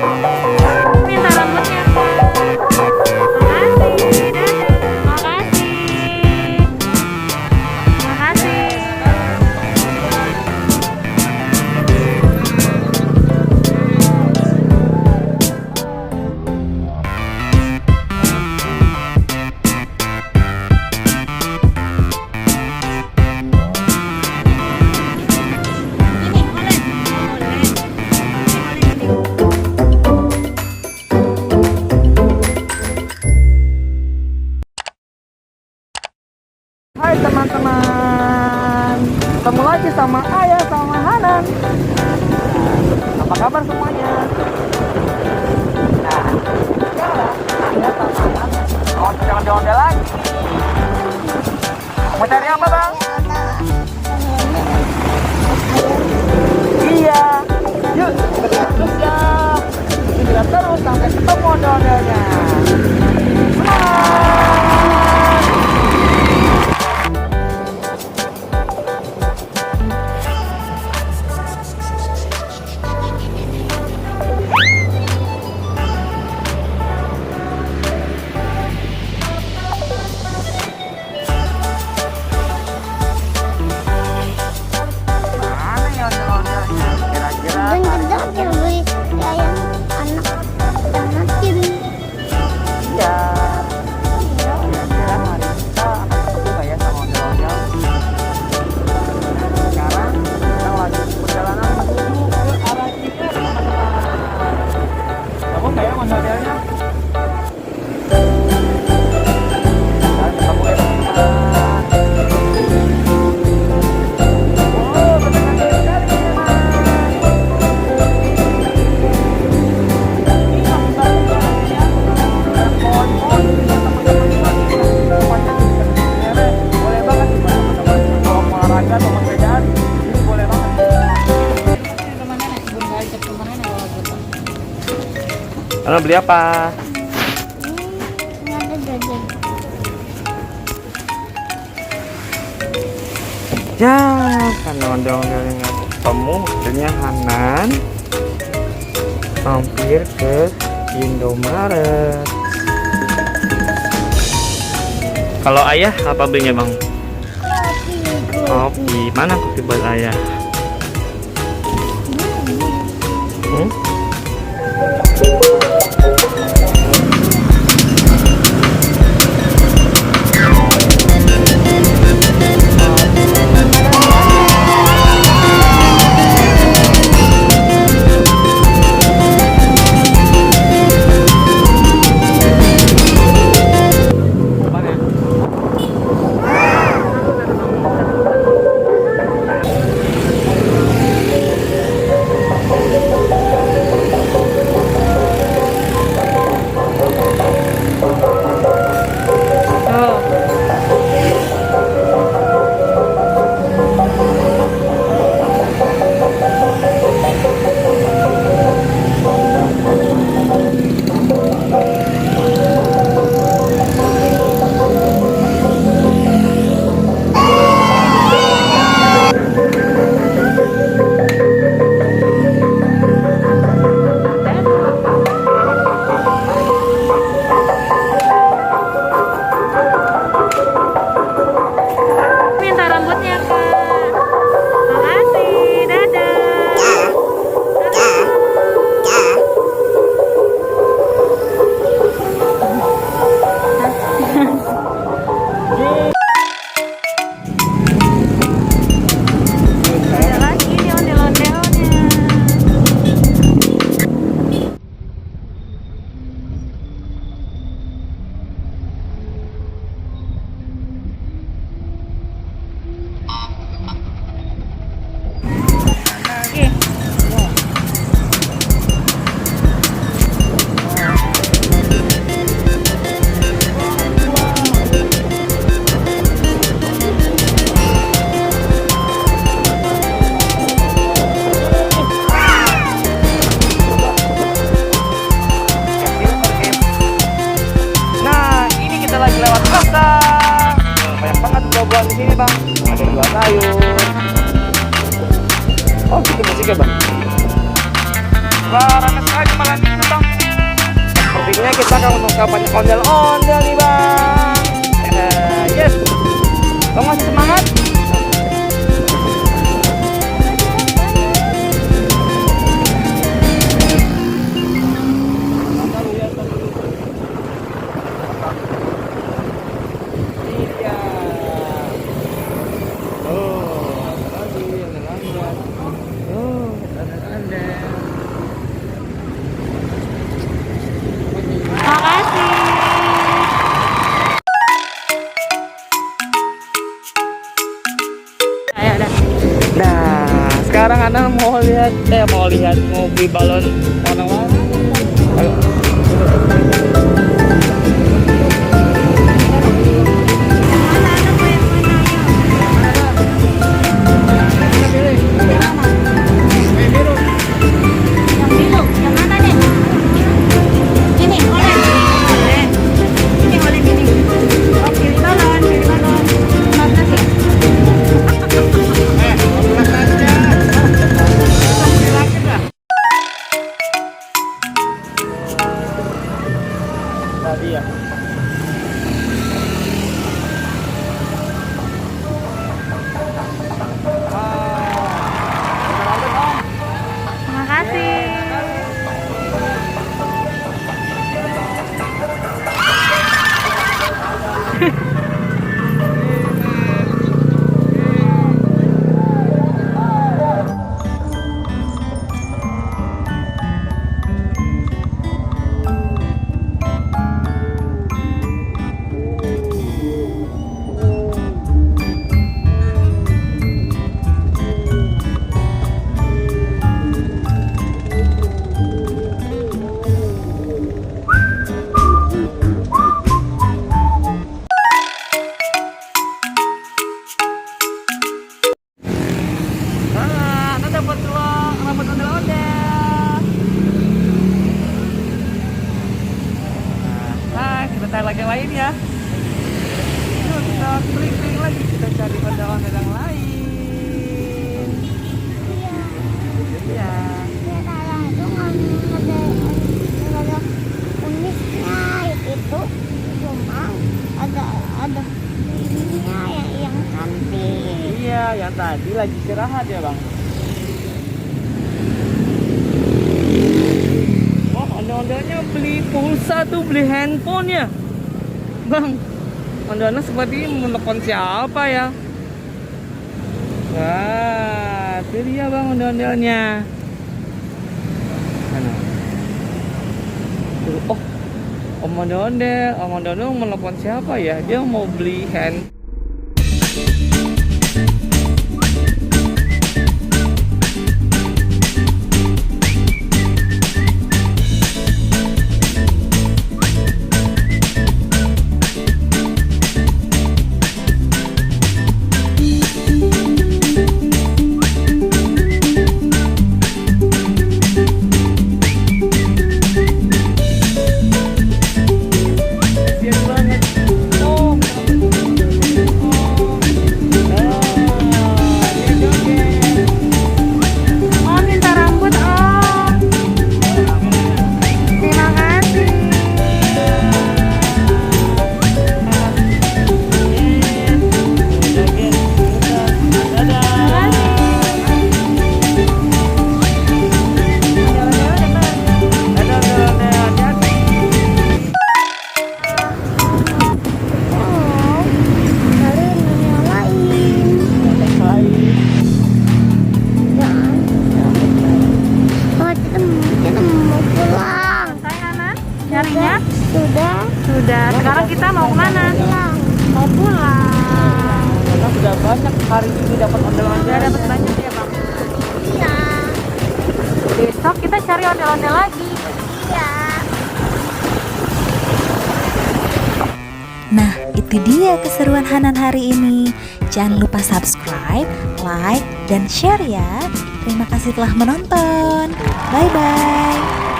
Minta rambutnya, makasih, makasih. Hai teman-teman, ketemu lagi sama Ayah sama Hanan. Apa kabar semuanya? Nah, sekarang Ayah sama Hanan mau ondel-ondel lagi. Mau cari apa bang? Iya, yuk terus ya. Kita terus sampai ketemu ondel-ondelnya. Halo, beli apa? Ini ada jajan. Ya, kan ondel-ondel yang ketemu, akhirnya Hanan mampir ke Indomaret. Kalau ayah apa belinya bang? Kopi. Mana kopi buat ayah? buah-buahan di sini bang, ada buah sayur. Oh gitu musiknya bang. Wah, rame sekali malam ini. Semoga banyak ondel-ondel nih bang. Yes. Bang masih semangat? Iya. Oh, lagi ondel-ondel. Oh, ondel-ondel. Makasih. Ayo dah. Nah, sekarang Ana mau beli balon warna-warni. Ayo. Yang biru, yang mana nih? Ini, oleh. Ini oleh ini. Oh, pilih balon, pilih balon. Mana sih? Tadi ya. Terima kasih. Ana dapat rambut ondel-ondel. Nah, kita cari lagi yang lain ya. Yuk kita keliling lagi, kita cari ondel-ondel yang lain. Iya. Ada uniknya itu cuma ada ininya yang cantik. Iya, yang tadi lagi istirahat ya bang. Oh, ondel-ondelnya beli pulsa tuh, beli handphone ya, bang. Ondel-ondel seperti menelepon siapa ya? Wah, itu dia bang ondel-ondelnya. Mana? Oh, om ondel-ondel menelepon siapa ya? Dia mau beli handphone. Nyarinya? Sudah. Sekarang kita mau kemana? Mau pulang. Karena sudah banyak hari ini dapat ondel-ondel. Sudah dapat banyak ya bang. Iya. Besok kita cari ondel-ondel lagi. Iya. Nah, itu dia keseruan Hanan hari ini. Jangan lupa subscribe, like, dan share ya. Terima kasih telah menonton. Bye-bye.